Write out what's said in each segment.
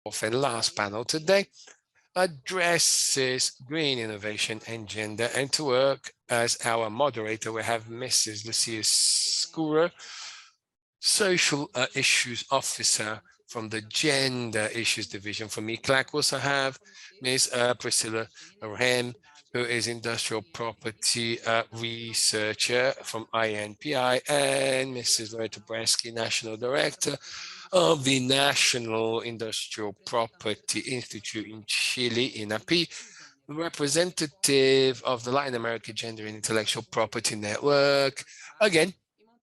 fourth and last panel today addresses green innovation and gender. And to work as our moderator, we have Mrs. Lucía Scuro, Social Issues Officer from the Gender Issues Division from ECLAC. We also have Ms. Priscilla Rahem, who is Industrial Property Researcher from INPI, and Mrs. Loreto Bresky, National Director of the National Industrial Property Institute in Chile, INAPI, representative of the Latin America Gender and Intellectual Property Network. Again,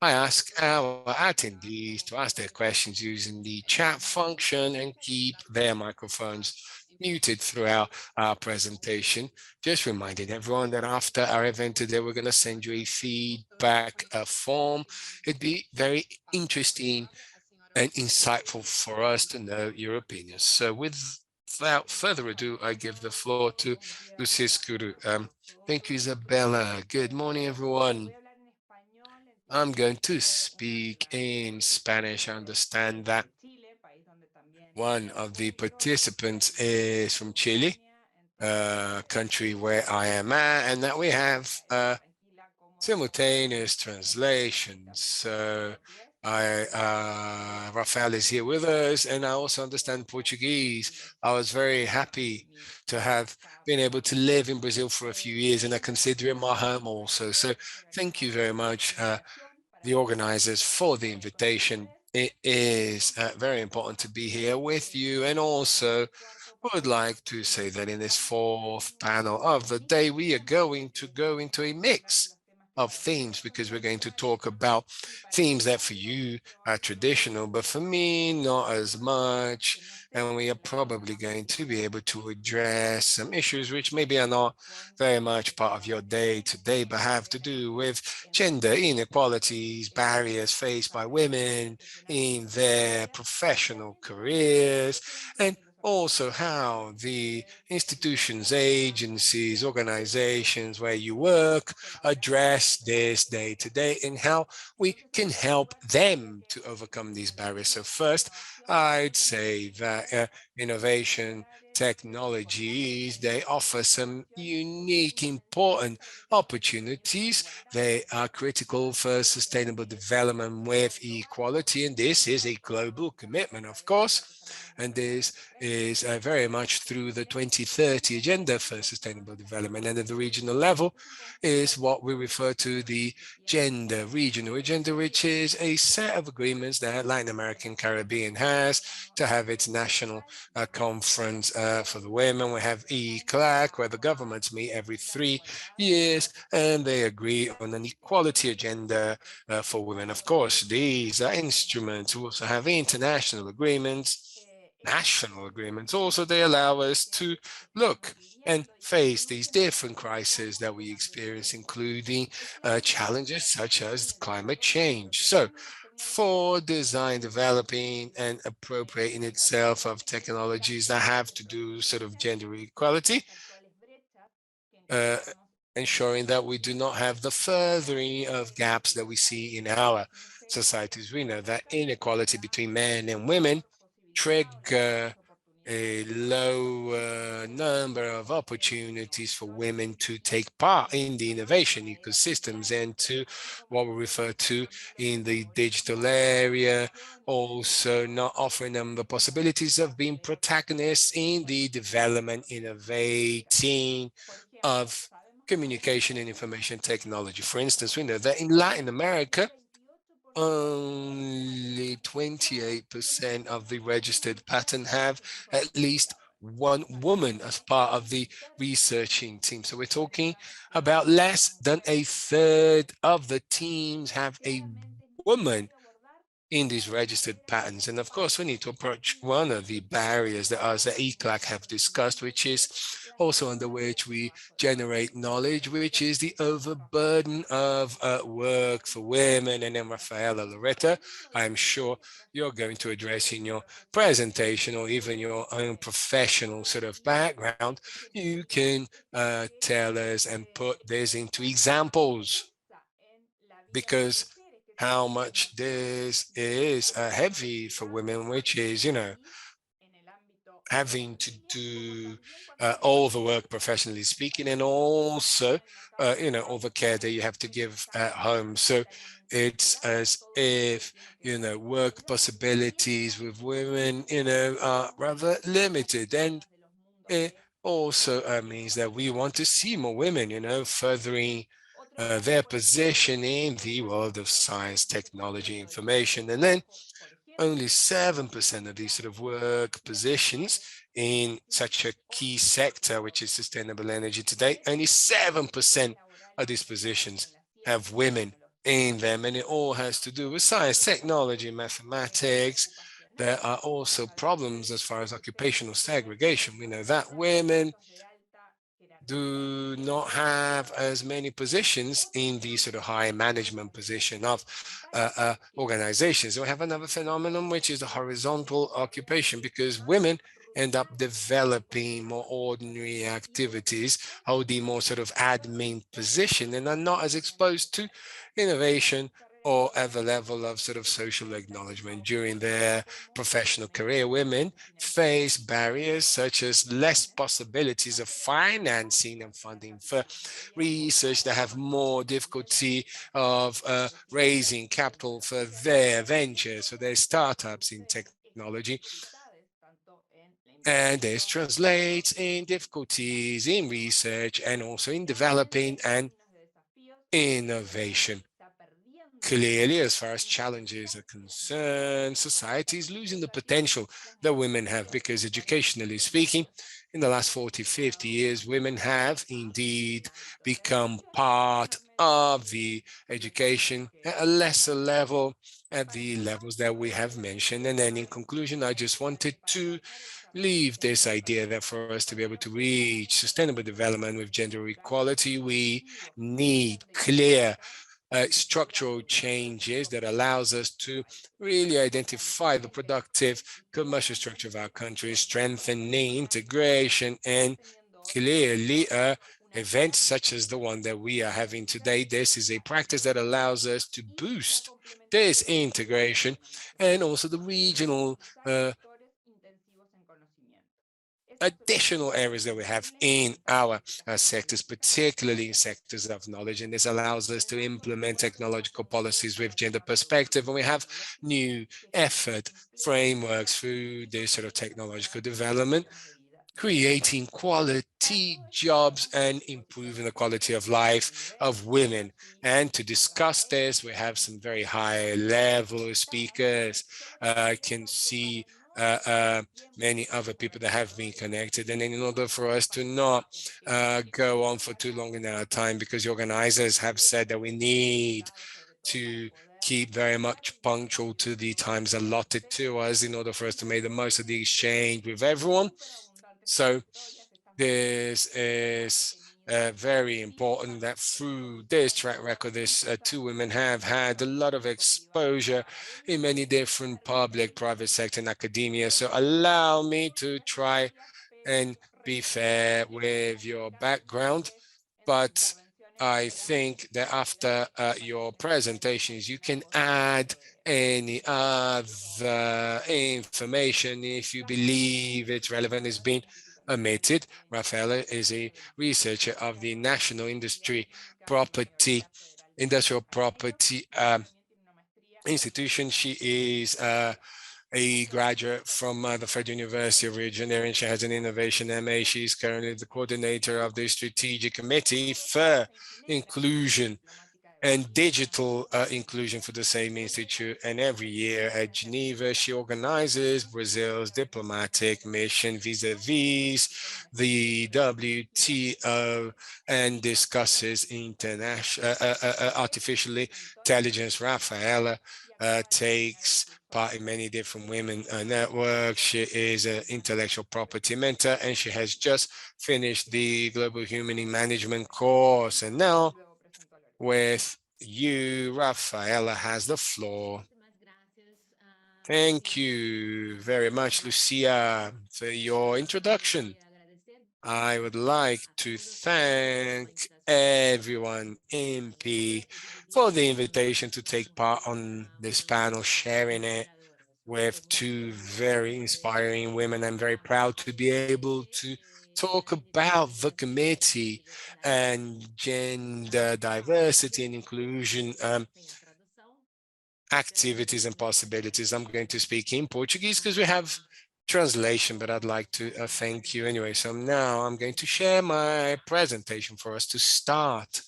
I ask our attendees to ask their questions using the chat function and keep their microphones muted throughout our presentation. Just reminding everyone that after our event today, we're going to send you a feedback form. It'd be very interesting and insightful for us to know your opinions. So without further ado, I give the floor to Lucía Scuro. Thank you, Isabella. Good morning, everyone. I'm going to speak in Spanish. I understand that one of the participants is from Chile, country where I am at, and that we have simultaneous translations. So Rafaela is here with us, and I also understand Portuguese. I was very happy to have been able to live in Brazil for a few years, and I consider it my home also. So thank you very much, the organizers, for the invitation. It is very important to be here with you, and also would like to say that in this fourth panel of the day, we are going to go into a mix of themes, because we're going to talk about themes that for you are traditional, but for me, not as much. And we are probably going to be able to address some issues which maybe are not very much part of your day to day, but have to do with gender inequalities, barriers faced by women in their professional careers, and also how the institutions, agencies, organizations where you work address this day to day, and how we can help them to overcome these barriers. So first, I'd say that innovation technologies, they offer some unique, important opportunities. They are critical for sustainable development with equality, and this is a global commitment, of course. And this is very much through the 2030 Agenda for Sustainable Development. And at the regional level is what we refer to the Gender Regional Agenda, which is a set of agreements that Latin American Caribbean has to have its national conference for the women. We have ECLAC, where the governments meet every 3 years, and they agree on an equality agenda for women. Of course, these are instruments. We also have international agreements, national agreements. Also, they allow us to look and face these different crises that we experience, including challenges such as climate change. So for design, developing and appropriating itself of technologies that have to do sort of gender equality, uh, ensuring that we do not have the furthering of gaps that we see in our societies. We know that inequality between men and women trigger a low number of opportunities for women to take part in the innovation ecosystems and to what we refer to in the digital area, also not offering them the possibilities of being protagonists in the development, innovating of communication and information technology. For instance, we know that in Latin America, only 28% of the registered patent have at least one woman as part of the researching team. So we're talking about less than a third of the teams have a woman in these registered patents. And of course, we need to approach one of the barriers that us at ECLAC have discussed, which is also under which we generate knowledge, which is the overburden of work for women. And then Rafaela, Loreto, I'm sure you're going to address in your presentation, or even your own professional sort of background, you can tell us and put this into examples, because how much this is heavy for women, which is, having to do all the work professionally speaking, and also, all the care that you have to give at home. So it's as if, work possibilities with women, are rather limited. And it also means that we want to see more women, furthering their position in the world of science, technology, information. And then only 7% of these sort of work positions in such a key sector, which is sustainable energy today, only 7% of these positions have women in them. And it all has to do with science, technology, mathematics. There are also problems as far as occupational segregation. We know that women do not have as many positions in the sort of high management position of organizations. We have another phenomenon, which is the horizontal occupation, because women end up developing more ordinary activities, holding more sort of admin position, and are not as exposed to innovation or at the level of sort of social acknowledgement during their professional career. Women face barriers such as less possibilities of financing and funding for research. They have more difficulty of raising capital for their ventures, for their startups in technology. And this translates in difficulties in research and also in developing and innovation. Clearly, as far as challenges are concerned, society is losing the potential that women have, because educationally speaking, in the last 40, 50 years, women have indeed become part of the education at a lesser level, at the levels that we have mentioned. And then in conclusion, I just wanted to leave this idea that for us to be able to reach sustainable development with gender equality, we need clear structural changes that allows us to really identify the productive commercial structure of our country, strengthening integration, and clearly events such as the one that we are having today. This is a practice that allows us to boost this integration and also the regional additional areas that we have in our sectors, particularly in sectors of knowledge. And this allows us to implement technological policies with gender perspective. And we have new effort frameworks through this sort of technological development, creating quality jobs and improving the quality of life of women. And to discuss this, we have some very high level speakers. I can see many other people that have been connected. And in order for us to not go on for too long in our time, because the organizers have said that we need to keep very much punctual to the times allotted to us in order for us to make the most of the exchange with everyone. So this is very important that through this track record, these two women have had a lot of exposure in many different public, private sector, and academia. So allow me to try and be fair with your background, but I think that after your presentations, you can add any other information if you believe it's relevant is being omitted. Rafaela is a researcher of the National Industrial Property Institution. She is a graduate from the Federal University of Rio de Janeiro, and she has an innovation MA. She's currently the coordinator of the Strategic Committee for Inclusion and Digital Inclusion for the same institute. And every year at Geneva, she organizes Brazil's diplomatic mission vis-a-vis the WTO and discusses international artificial intelligence. Rafaela takes part in many different women networks. She is an intellectual property mentor, and she has just finished the Global Human Management course. And now with you, Rafaela has the floor. Thank you very much, Lucia, for your introduction. I would like to thank everyone, INPI, for the invitation to take part on this panel, sharing it with two very inspiring women. I'm very proud to be able to talk about the committee and gender diversity and inclusion activities and possibilities. I'm going to speak in Portuguese because we have translation, but I'd like to thank you anyway. So now I'm going to share my presentation for us to start.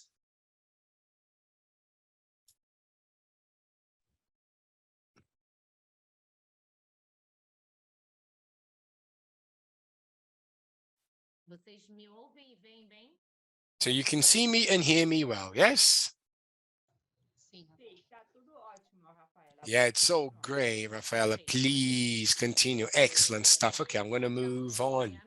So you can see me and hear me well, yes? Yeah, it's so great, Rafaela. Please continue. Excellent stuff. Okay, I'm going to move on.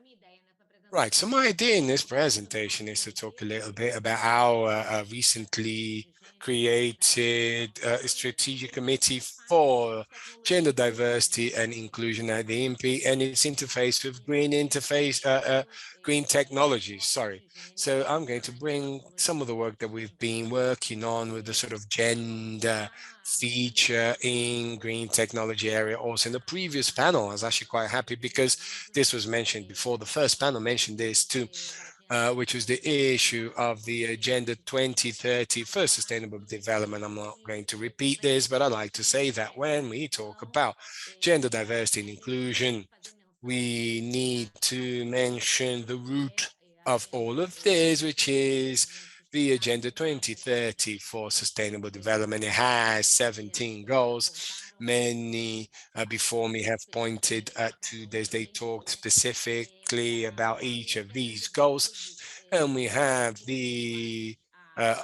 Right, so my idea in this presentation is to talk a little bit about our recently created strategic committee for gender diversity and inclusion at the INPI and its interface with green technologies. Sorry. So I'm going to bring some of the work that we've been working on with the sort of gender feature in green technology area. Also in the previous panel, I was actually quite happy because this was mentioned before. The first panel mentioned this too, which was the issue of the Agenda 2030 for Sustainable Development. I'm not going to repeat this, but I like to say that when we talk about gender diversity and inclusion, we need to mention the root of all of this, which is the Agenda 2030 for Sustainable Development. It has 17 goals. Many before me have pointed to this. They talked specifically about each of these goals. And we have the uh,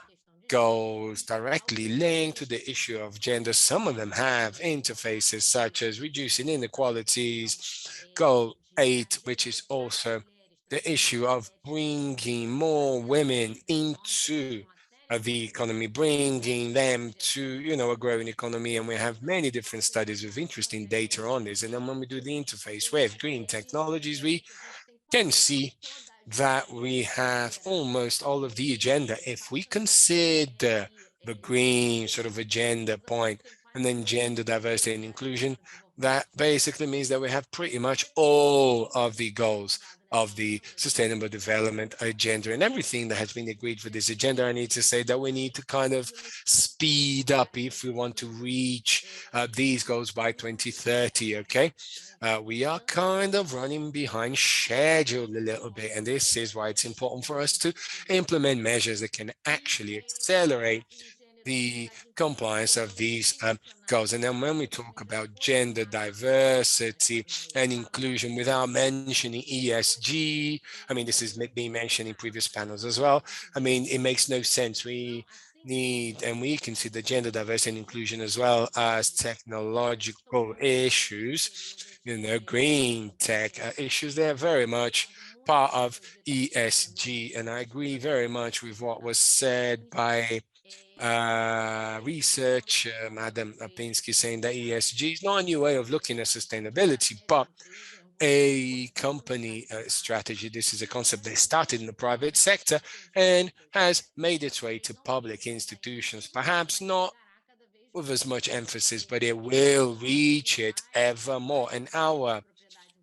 goals directly linked to the issue of gender. Some of them have interfaces such as reducing inequalities, goal 8, which is also the issue of bringing more women into the economy, bringing them to, a growing economy. And we have many different studies with interesting data on this. And then when we do the interface with green technologies, we can see that we have almost all of the agenda. If we consider the green sort of agenda point and then gender diversity and inclusion, that basically means that we have pretty much all of the goals of the sustainable development agenda and everything that has been agreed for this agenda. I need to say that we need to kind of speed up if we want to reach these goals by 2030, okay? We are kind of running behind schedule a little bit, and this is why it's important for us to implement measures that can actually accelerate the compliance of these goals. And then when we talk about gender diversity and inclusion without mentioning ESG, I mean, this has been mentioned in previous panels as well. I mean, it makes no sense. We need, and we consider gender diversity and inclusion as well as technological issues, green tech issues. They're very much part of ESG. And I agree very much with what was said by research, Madam Pinsky, saying that ESG is not a new way of looking at sustainability, but a company strategy. This is a concept that started in the private sector and has made its way to public institutions, perhaps not with as much emphasis, but it will reach it ever more. And our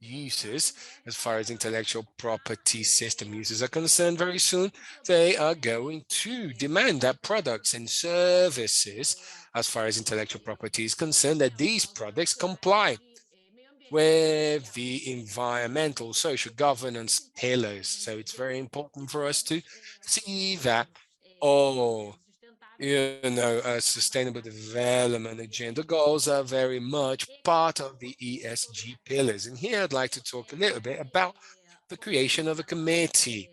users, as far as intellectual property system users are concerned, very soon they are going to demand that products and services, as far as intellectual property is concerned, that these products comply with the environmental, social governance pillars. So it's very important for us to see that all sustainable development agenda goals are very much part of the ESG pillars. And here I'd like to talk a little bit about the creation of a committee.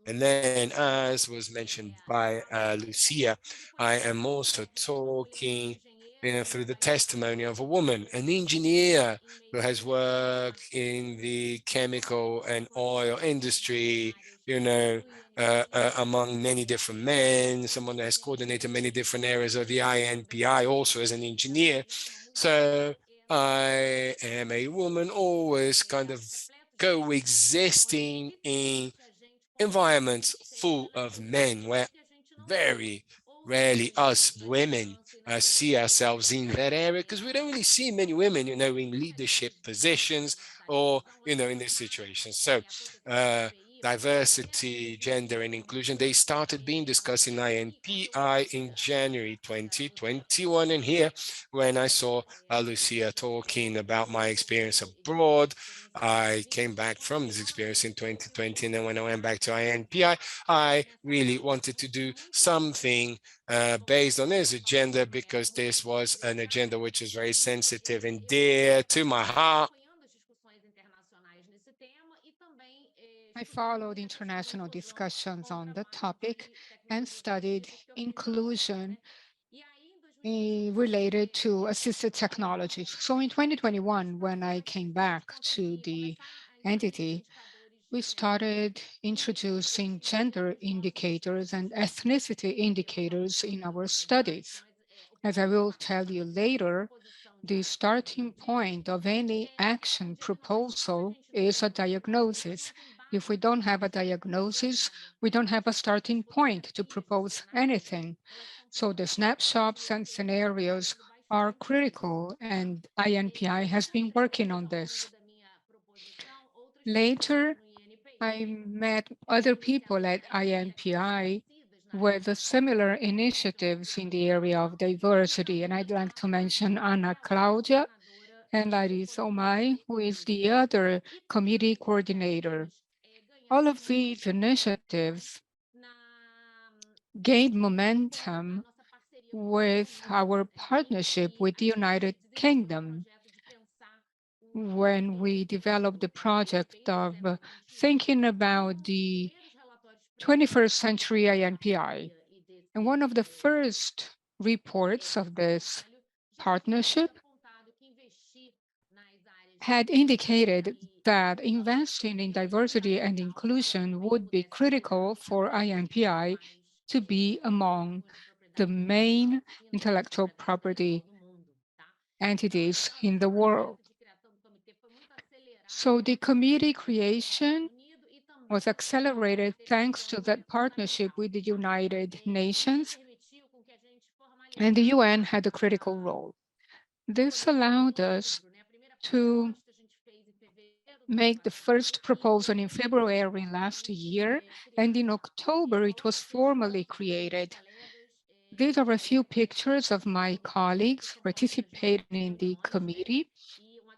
And then, as was mentioned by Lucia, I am also talking through the testimony of a woman, an engineer who has worked in the chemical and oil industry, among many different men, someone that has coordinated many different areas of the INPI, also as an engineer. So I am a woman always kind of coexisting in environments full of men where very rarely us women see ourselves in that area, because we don't really see many women, in leadership positions or, in this situation. So diversity, gender, and inclusion, they started being discussed in INPI in January 2021. And here, when I saw Lucia talking about my experience abroad, I came back from this experience in 2020. And then when I went back to INPI, I really wanted to do something based on this agenda, because this was an agenda which is very sensitive and dear to my heart. I followed international discussions on the topic and studied inclusion related to assisted technologies. So in 2021, when I came back to the entity, we started introducing gender indicators and ethnicity indicators in our studies. As I will tell you later, the starting point of any action proposal is a diagnosis. If we don't have a diagnosis, we don't have a starting point to propose anything. So the snapshots and scenarios are critical, and INPI has been working on this. Later, I met other people at INPI with similar initiatives in the area of diversity, and I'd like to mention Ana Claudia and Larissa Omai, who is the other committee coordinator. All of these initiatives gained momentum with our partnership with the United Kingdom when we developed the project of thinking about the 21st century INPI. And one of the first reports of this partnership had indicated that investing in diversity and inclusion would be critical for INPI to be among the main intellectual property entities in the world. So the committee creation was accelerated thanks to that partnership with the United Nations, and the UN had a critical role. This allowed us to make the first proposal in February last year, and in October it was formally created. These are a few pictures of my colleagues participating in the committee,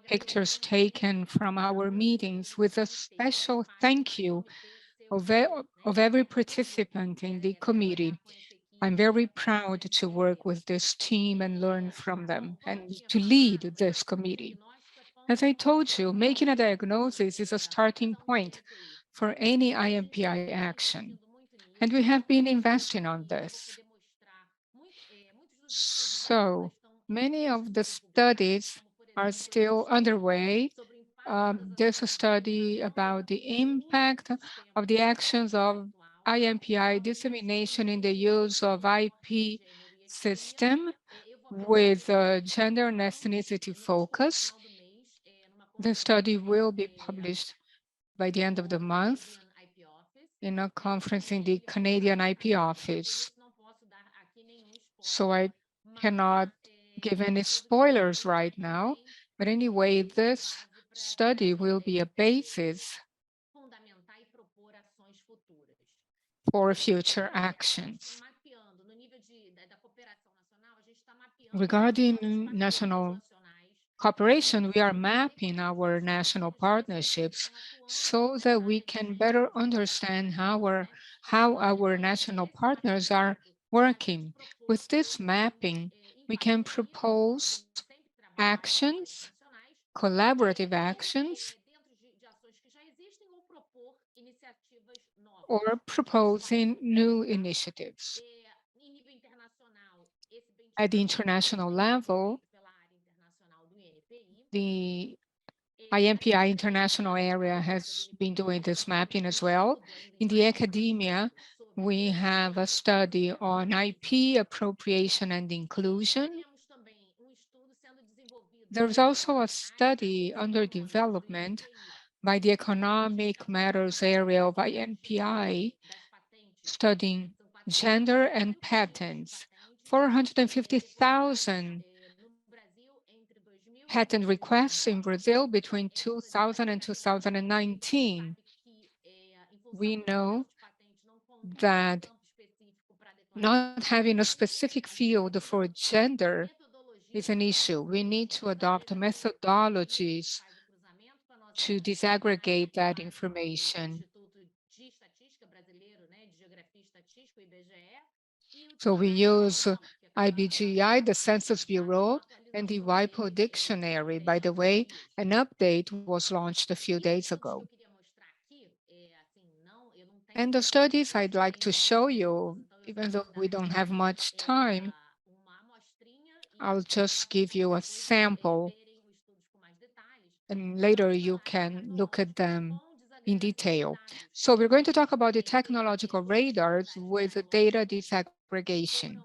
pictures taken from our meetings with a special thank you of every participant in the committee. I'm very proud to work with this team and learn from them and to lead this committee. As I told you, making a diagnosis is a starting point for any IMPI action, and we have been investing on this. So many of the studies are still underway. There's a study about the impact of the actions of IMPI dissemination in the use of IP system with gender and ethnicity focus. The study will be published by the end of the month in a conference in the Canadian IP office. So I cannot give any spoilers right now, but anyway, this study will be a basis for future actions. Regarding national cooperation, we are mapping our national partnerships so that we can better understand how our national partners are working. With this mapping, we can propose actions, collaborative actions, or proposing new initiatives. At the international level, the IMPI international area has been doing this mapping as well. In the academia, we have a study on IP appropriation and inclusion. There's also a study under development by the Economic Matters area of INPI, studying gender and patents. 450,000 patent requests in Brazil between 2000 and 2019. We know that not having a specific field for gender is an issue. We need to adopt methodologies to disaggregate that information. So we use IBGI, the Census Bureau, and the WIPO dictionary. By the way, an update was launched a few days ago. And the studies I'd like to show you, even though we don't have much time, I'll just give you a sample, and later you can look at them in detail. So we're going to talk about the technological radars with data disaggregation.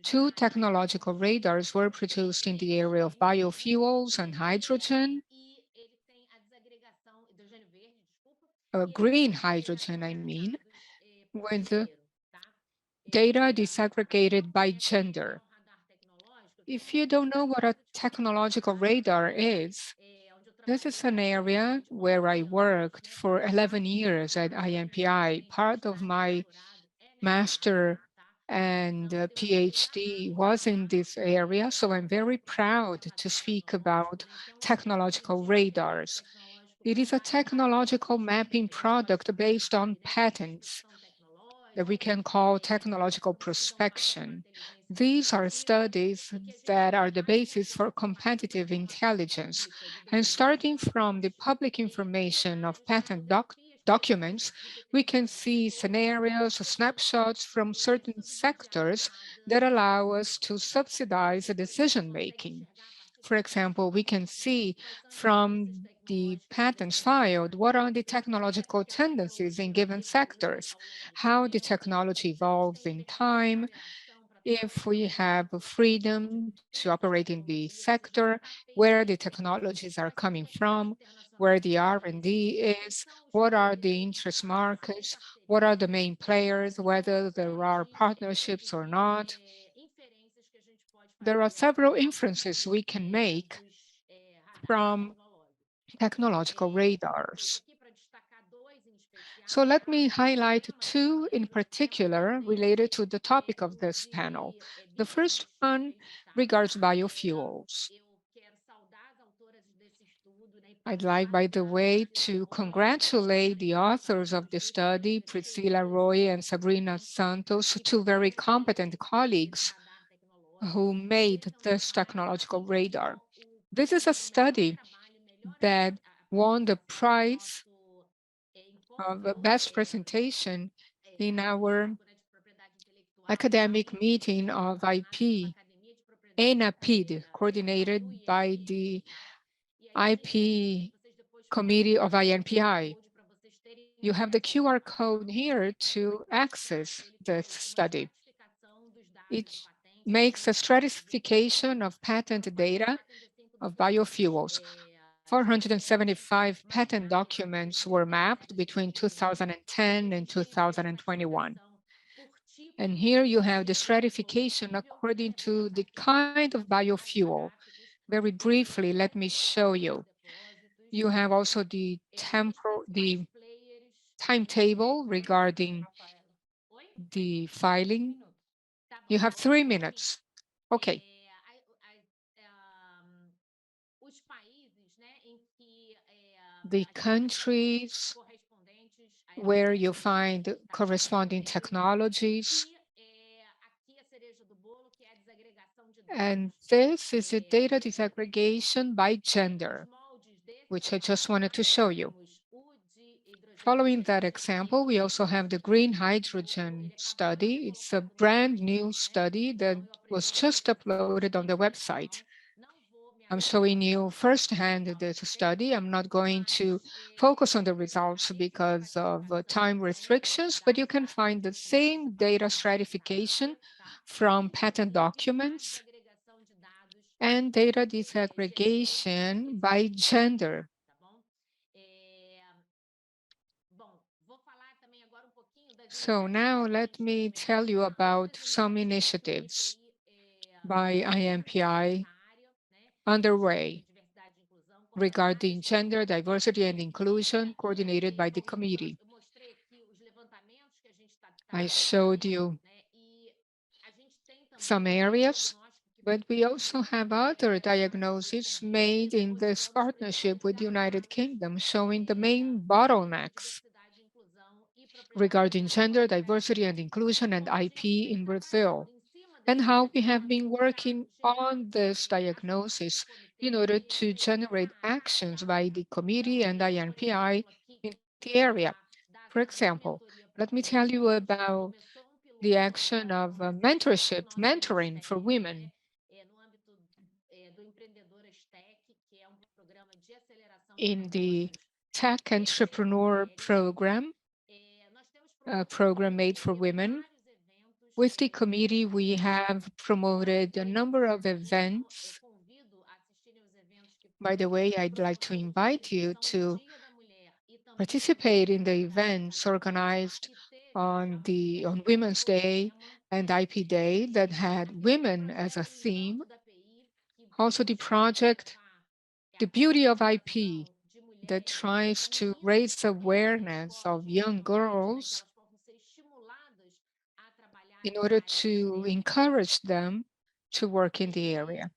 Two technological radars were produced in the area of biofuels and hydrogen, green hydrogen, I mean, with data disaggregated by gender. If you don't know what a technological radar is, this is an area where I worked for 11 years at INPI. Part of my master and PhD was in this area, so I'm very proud to speak about technological radars. It is a technological mapping product based on patents that we can call technological prospection. These are studies that are the basis for competitive intelligence. And starting from the public information of patent documents, we can see scenarios, snapshots from certain sectors that allow us to subsidize the decision-making. For example, we can see from the patents filed, what are the technological tendencies in given sectors, how the technology evolves in time, if we have freedom to operate in the sector, where the technologies are coming from, where the R&D is, what are the interest markets, what are the main players, whether there are partnerships or not. There are several inferences we can make from technological radars. So let me highlight two in particular related to the topic of this panel. The first one regards biofuels. I'd like, by the way, to congratulate the authors of the study, Priscila Roy and Sabrina Santos, two very competent colleagues who made this technological radar. This is a study that won the prize of the best presentation in our academic meeting of IP, ENAPI, coordinated by the IP Committee of INPI. You have the QR code here to access this study. It makes a stratification of patent data of biofuels. 475 patent documents were mapped between 2010 and 2021. And here you have the stratification according to the kind of biofuel. Very briefly, let me show you. You have also the timetable regarding the filing. You have 3 minutes. Okay. The countries where you find corresponding technologies. And this is a data disaggregation by gender, which I just wanted to show you. Following that example, we also have the green hydrogen study. It's a brand new study that was just uploaded on the website. I'm showing you firsthand this study. I'm not going to focus on the results because of time restrictions, but you can find the same data stratification from patent documents and data disaggregation by gender. So now let me tell you about some initiatives by INPI underway regarding gender, diversity, and inclusion coordinated by the committee. I showed you some areas, but we also have other diagnoses made in this partnership with the United Kingdom, showing the main bottlenecks regarding gender, diversity, and inclusion and IP in Brazil, and how we have been working on this diagnosis in order to generate actions by the committee and INPI in the area. For example, let me tell you about the action of mentorship, mentoring for women in the Tech Entrepreneur Program, a program made for women. With the committee, we have promoted a number of events. By the way, I'd like to invite you to participate in the events organized on Women's Day and IP Day that had women as a theme. Also, the project, The Beauty of IP, that tries to raise awareness of young girls in order to encourage them to work in the area.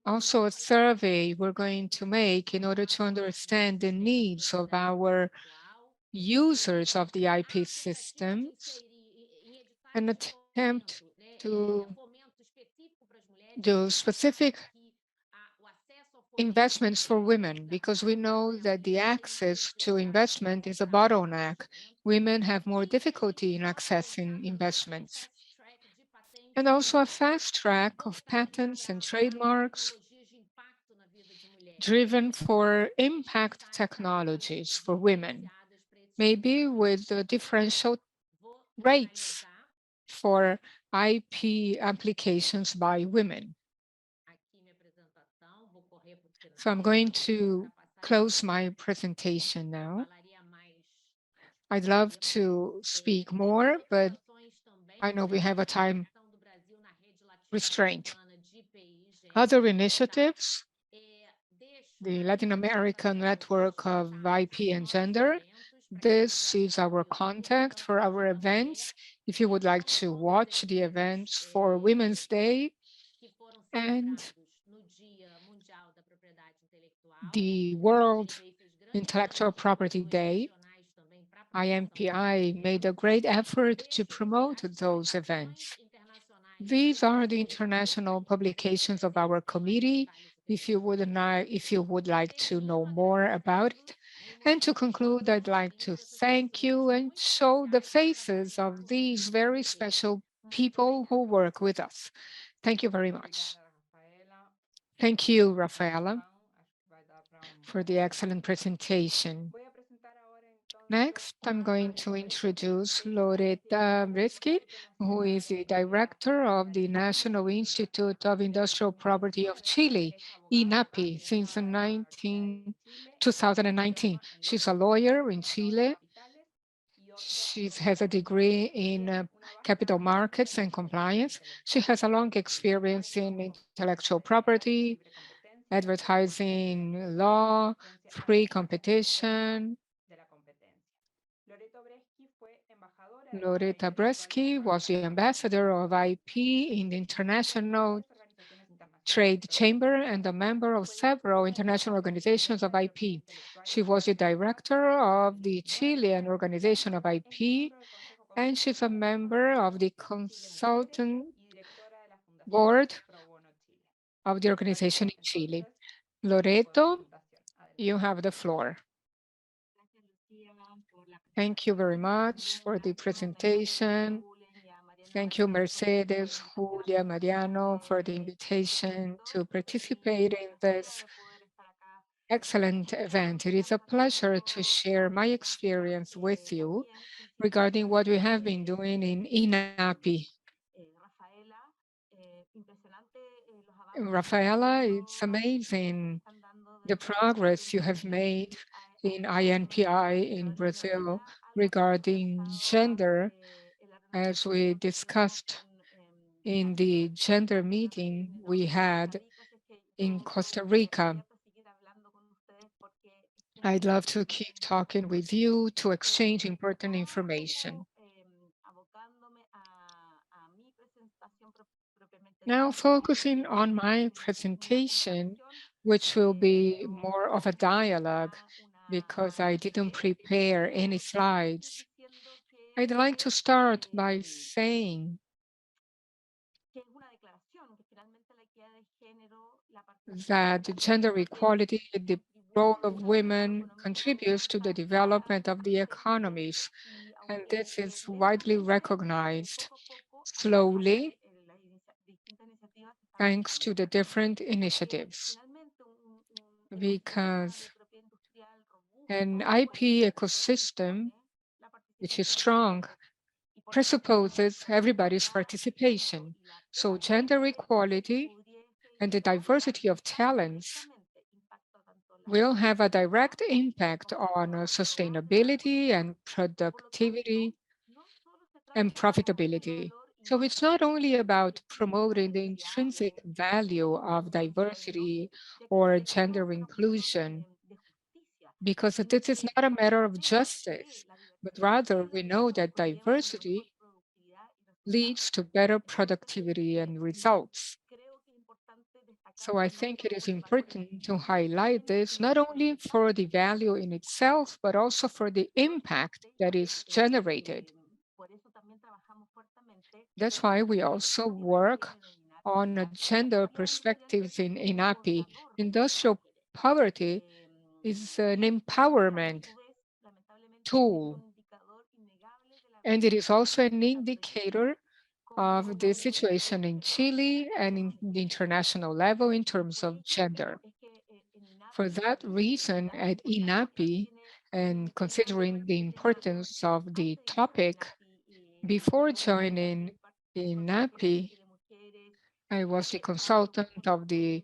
Also, a survey we're going to make in order to understand the needs of our users of the IP systems, an attempt to do specific investments for women, because we know that the access to investment is a bottleneck. Women have more difficulty in accessing investments. And also a fast track of patents and trademarks driven for impact technologies for women, maybe with differential rates for IP applications by women. So I'm going to close my presentation now. I'd love to speak more, but I know we have a time restraint. Other initiatives, the Latin American Network of IP and Gender. This is our contact for our events. If you would like to watch the events for Women's Day and the World Intellectual Property Day, INPI made a great effort to promote those events. These are the international publications of our committee, if you would like to know more about it. And to conclude, I'd like to thank you and show the faces of these very special people who work with us. Thank you very much. Thank you, Rafaela, for the excellent presentation. Next, I'm going to introduce Loreta Bresky, who is the director of the National Institute of Industrial Property of Chile, INAPI, since 2019. She's a lawyer in Chile. She has a degree in capital markets and compliance. She has a long experience in intellectual property, advertising law, free competition. Loreta Bresky was the ambassador of IP in the International Trade Chamber and a member of several international organizations of IP. She was the director of the Chilean Organization of IP, and she's a member of the consultant board of the organization in Chile. Loreto, you have the floor. Thank you very much for the presentation. Thank you, Mercedes, Julia, Mariano, for the invitation to participate in this excellent event. It is a pleasure to share my experience with you regarding what we have been doing in INAPI. Rafaela, it's amazing the progress you have made in INPI in Brazil regarding gender, as we discussed in the gender meeting we had in Costa Rica. I'd love to keep talking with you to exchange important information. Now focusing on my presentation, which will be more of a dialogue because I didn't prepare any slides. I'd like to start by saying that gender equality, the role of women contributes to the development of the economies, and this is widely recognized slowly thanks to the different initiatives. Because an IP ecosystem, which is strong, presupposes everybody's participation. So gender equality and the diversity of talents will have a direct impact on sustainability and productivity and profitability. So it's not only about promoting the intrinsic value of diversity or gender inclusion, because this is not a matter of justice, but rather we know that diversity leads to better productivity and results. So I think it is important to highlight this not only for the value in itself, but also for the impact that is generated. That's why we also work on gender perspectives in INAPI. Industrial poverty is an empowerment tool, and it is also an indicator of the situation in Chile and in the international level in terms of gender. For that reason, at INAPI, and considering the importance of the topic, before joining INAPI, I was the consultant of the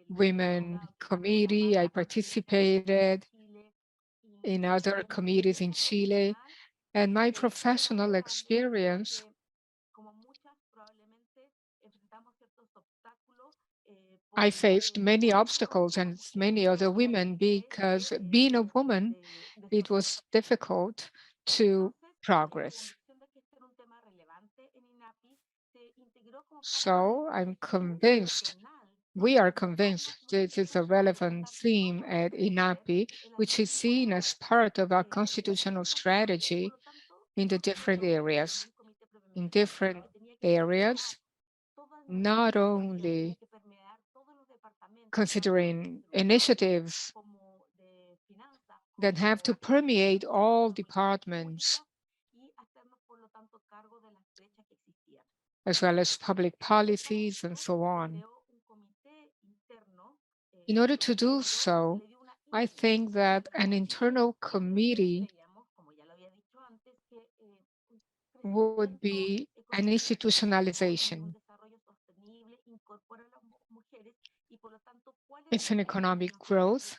Women Committee. I participated in other committees in Chile, and my professional experience, I faced many obstacles and many other women because being a woman, it was difficult to progress. So I'm convinced, we are convinced this is a relevant theme at INAPI, which is seen as part of our constitutional strategy in the different areas. In different areas, not only considering initiatives that have to permeate all departments, as well as public policies and so on. In order to do so, I think that an internal committee would be an institutionalization. It's an economic growth,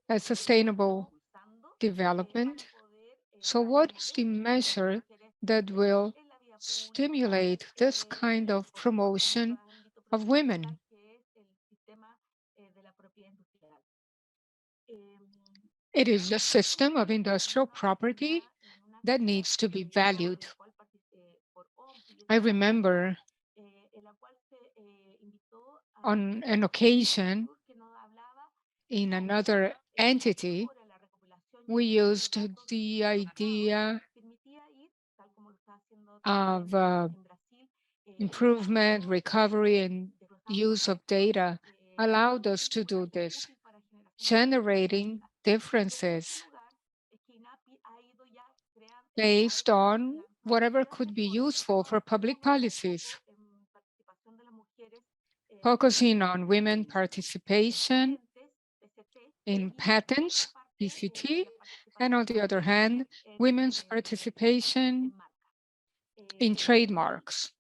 a sustainable development. So what is the measure that will stimulate this kind of promotion of women? It is the system of industrial property that needs to be valued. I remember on an occasion in another entity, we used the idea of improvement, recovery, and use of data allowed us to do this, generating differences based on whatever could be useful for public policies, focusing on women participation in patents, PCT, and on the other hand, women's participation in trademarks.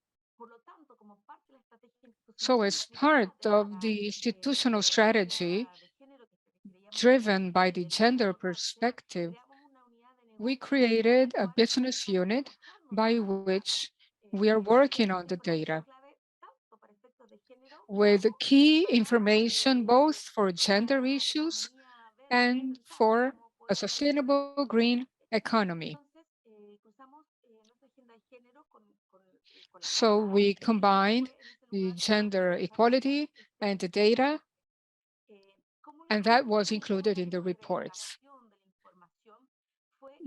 So as part of the institutional strategy, driven by the gender perspective, we created a business unit by which we are working on the data with key information both for gender issues and for a sustainable green economy. So we combined the gender equality and the data, and that was included in the reports.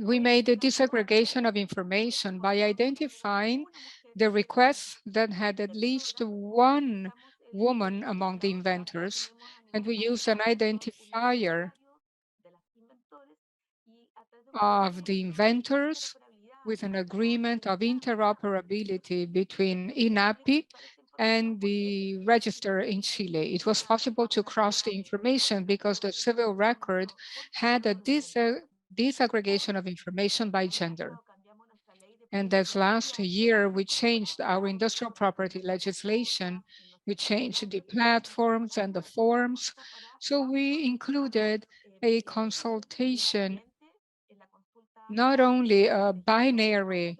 We made a disaggregation of information by identifying the requests that had at least one woman among the inventors, and we used an identifier of the inventors with an agreement of interoperability between INAPI and the register in Chile. It was possible to cross the information because the civil record had a disaggregation of information by gender. And as last year, we changed our industrial property legislation. We changed the platforms and the forms. So we included a consultation, not only a binary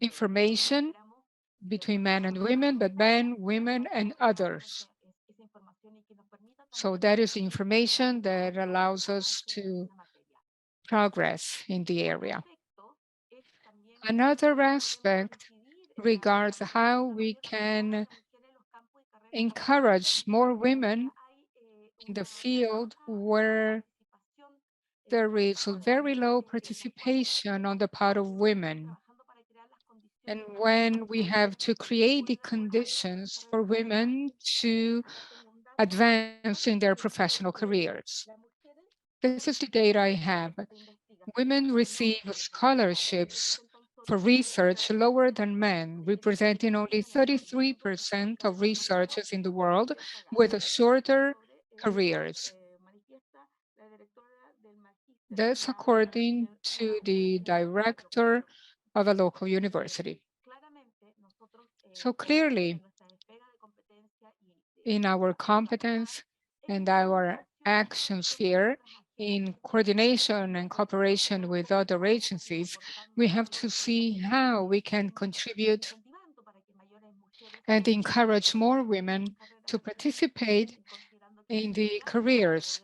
information between men and women, but men, women, and others. So that is information that allows us to progress in the area. Another aspect regards how we can encourage more women in the field where there is very low participation on the part of women. And when we have to create the conditions for women to advance in their professional careers. This is the data I have. Women receive scholarships for research lower than men, representing only 33% of researchers in the world with shorter careers. That's according to the director of a local university. So clearly, in our competence and our action sphere, in coordination and cooperation with other agencies, we have to see how we can contribute and encourage more women to participate in the careers,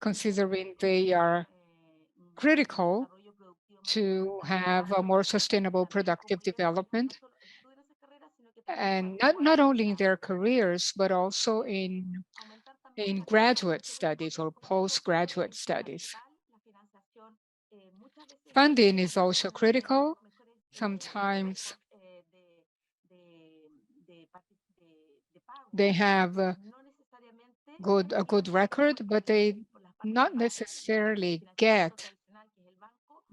considering they are critical to have a more sustainable productive development, and not only in their careers, but also in graduate studies or postgraduate studies. Funding is also critical. Sometimes they have a good record, but they not necessarily get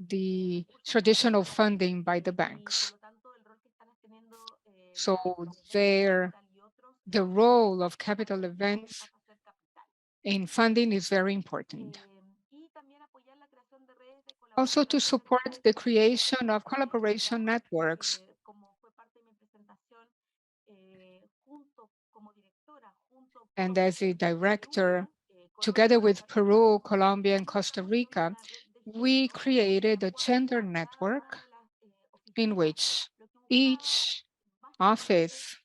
the traditional funding by the banks. So the role of capital events in funding is very important. Also to support the creation of collaboration networks. And as a director, together with Peru, Colombia, and Costa Rica, we created a gender network in which each office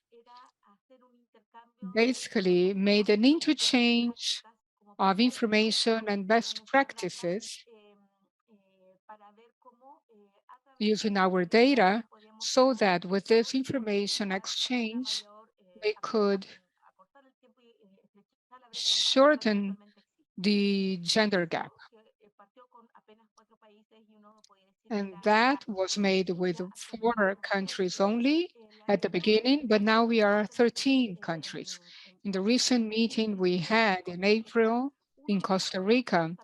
basically made an interchange of information and best practices using our data so that with this information exchange, we could shorten the gender gap. And that was made with 4 countries only at the beginning, but now we are 13 countries. In the recent meeting we had in April in Costa Rica,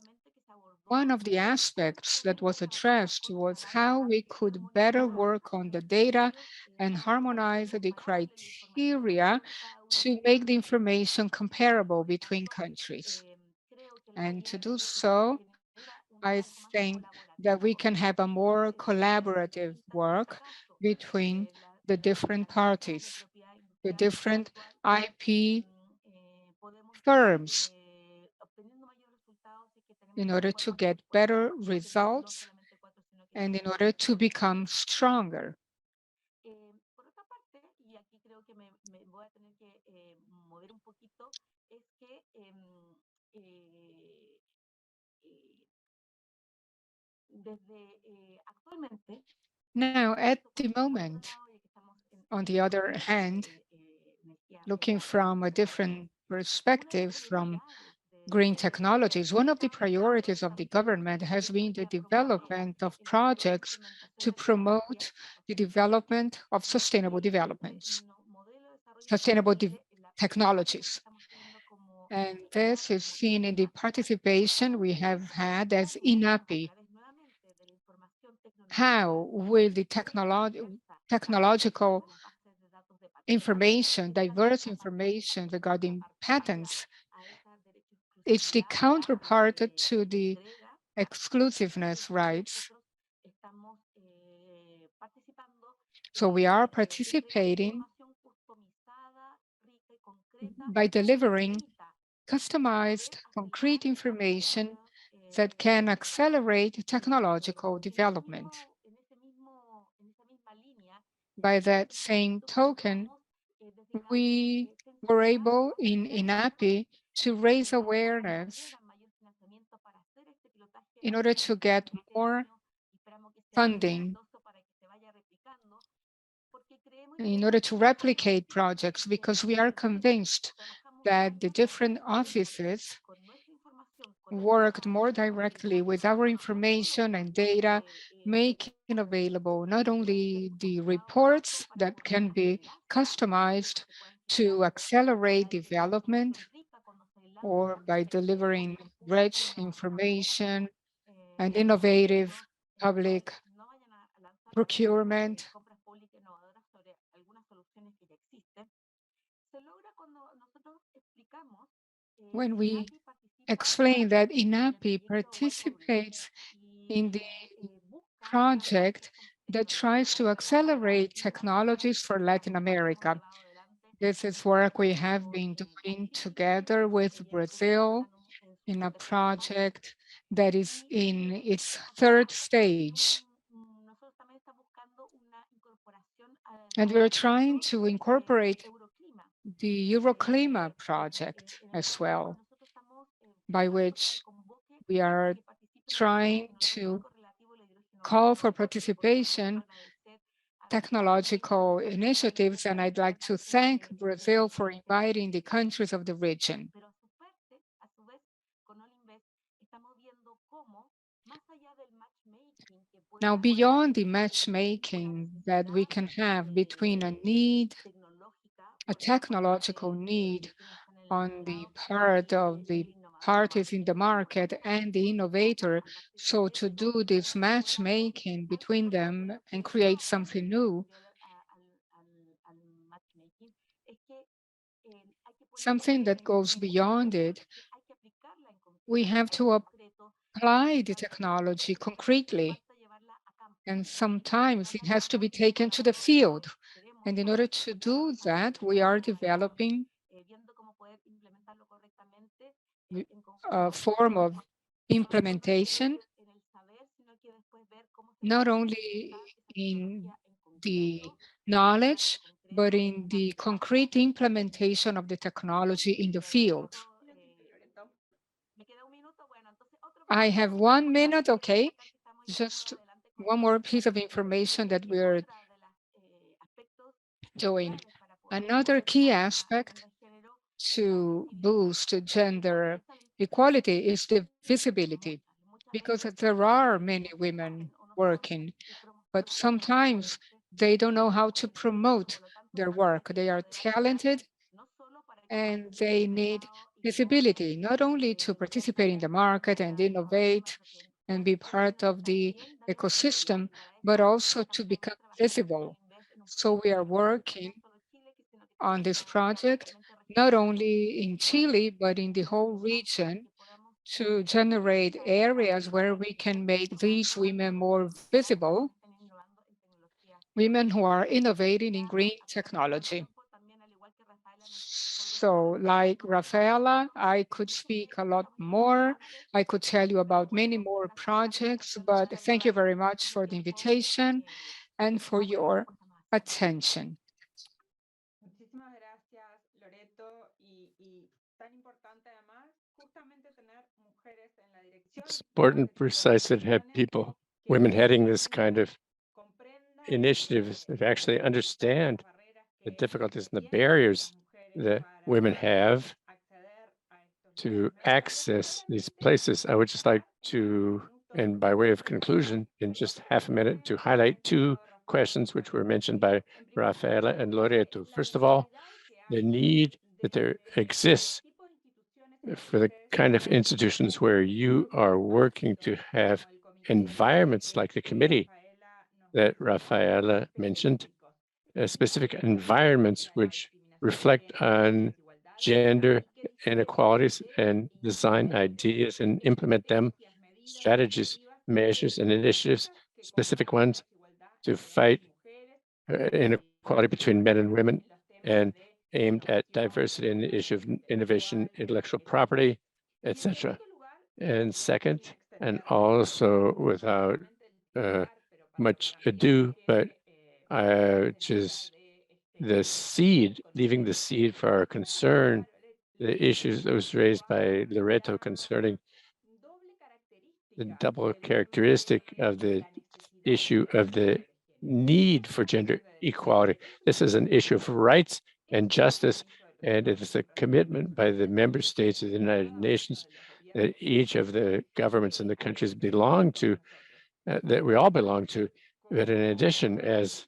one of the aspects that was addressed was how we could better work on the data and harmonize the criteria to make the information comparable between countries. And to do so, I think that we can have a more collaborative work between the different parties, the different IP firms. in order to get better results and in order to become stronger. Now, at the moment, on the other hand, looking from a different perspective from green technologies, one of the priorities of the government has been the development of projects to promote the development of sustainable developments, sustainable technologies. And this is seen in the participation we have had as INAPI. How will the technological information, diverse information regarding patents, it's the counterpart to the exclusiveness rights. So we are participating by delivering customized, concrete information that can accelerate technological development. By that same token, we were able in INAPI to raise awareness in order to get more funding, in order to replicate projects, because we are convinced that the different offices worked more directly with our information and data, making available not only the reports that can be customized to accelerate development or by delivering rich information and innovative public procurement. When we explain that INAPI participates in the project that tries to accelerate technologies for Latin America. This is work we have been doing together with Brazil in a project that is in its third stage. And we're trying to incorporate the EUROCLIMA project as well, by which we are trying to call for participation technological initiatives, and I'd like to thank Brazil for inviting the countries of the region. Now, beyond the matchmaking that we can have between a need, a technological need on the part of the parties in the market and the innovator, so to do this matchmaking between them and create something new, something that goes beyond it, we have to apply the technology concretely. And sometimes it has to be taken to the field. And in order to do that, we are developing a form of implementation, not only in the knowledge, but in the concrete implementation of the technology in the field. I have 1 minute, okay. Just one more piece of information that we're doing. Another key aspect to boost gender equality is the visibility, because there are many women working, but sometimes they don't know how to promote their work. They are talented and they need visibility, not only to participate in the market and innovate and be part of the ecosystem, but also to become visible. So we are working on this project, not only in Chile, but in the whole region, to generate areas where we can make these women more visible, women who are innovating in green technology. So like Rafaela, I could speak a lot more. I could tell you about many more projects, but thank you very much for the invitation and for your attention. Muchísimas gracias, Loreto, y tan importante además, justamente tener mujeres en la dirección. It's important, precisely, to have people, women heading this kind of initiatives that actually understand the difficulties and the barriers that women have to access these places. I would just like to, and by way of conclusion, in just half a minute, to highlight two questions which were mentioned by Rafaela and Loreto. First of all, the need that there exists for the kind of institutions where you are working to have environments like the committee that Rafaela mentioned, specific environments which reflect on gender inequalities and design ideas and implement them, strategies, measures, and initiatives, specific ones to fight inequality between men and women and aimed at diversity and the issue of innovation, intellectual property, etc. And second, and also without much ado, but which is the seed, leaving the seed for our concern, the issues that was raised by Loreto concerning the double characteristic of the issue of the need for gender equality. This is an issue of rights and justice, and it is a commitment by the member states of the United Nations that each of the governments in the countries belong to, that we all belong to. But in addition, as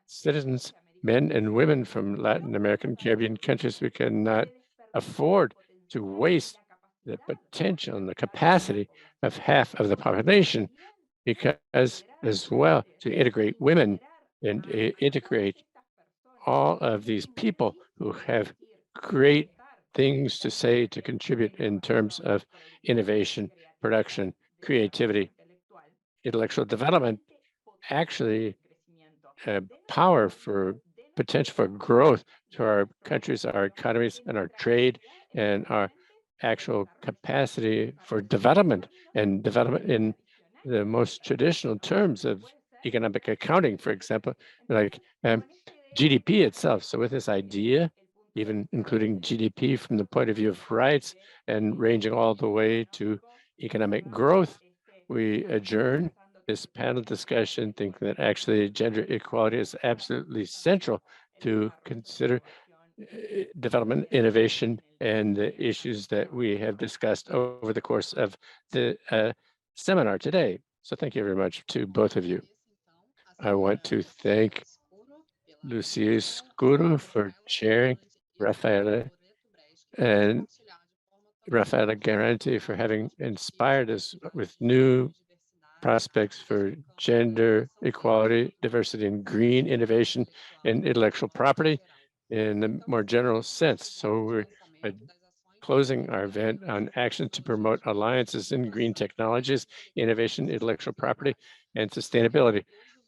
citizens, men and women from Latin American, Caribbean countries, we cannot afford to waste the potential and the capacity of half of the population, because as well to integrate women and integrate all of these people who have great things to say, to contribute in terms of innovation, production, creativity, intellectual development, actually power for potential for growth to our countries, our economies, and our trade, and our actual capacity for development, and development in the most traditional terms of economic accounting, for example, like GDP itself. So with this idea, even including GDP from the point of view of rights and ranging all the way to economic growth, we adjourn this panel discussion, thinking that actually gender equality is absolutely central to consider development, innovation, and the issues that we have discussed over the course of the seminar today. So thank you very much to both of you. I want to thank Lucía Scuro for chairing, Rafaela and Rafaela Guerrante for having inspired us with new prospects for gender equality, diversity, and green innovation and intellectual property in a more general sense. So we're closing our event on action to promote alliances in green technologies, innovation, intellectual property, and sustainability.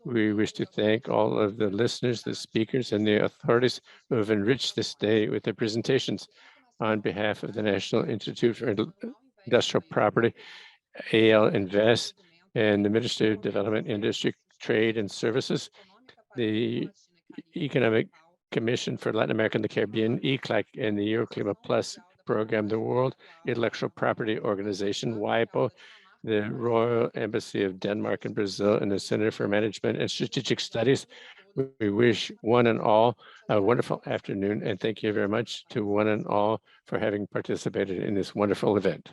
We wish to thank all of the listeners, the speakers, and the authorities who have enriched this day with their presentations. On behalf of the National Institute for Industrial Property, AL-INVEST, and the Ministry of Development, Industry, Trade, and Services, the Economic Commission for Latin America and the Caribbean, ECLAC, and the EUROCLIMA Plus Program, the World Intellectual Property Organization, WIPO, the Royal Embassy of Denmark and Brazil, and the Center for Management and Strategic Studies. We wish one and all a wonderful afternoon, and thank you very much to one and all for having participated in this wonderful event.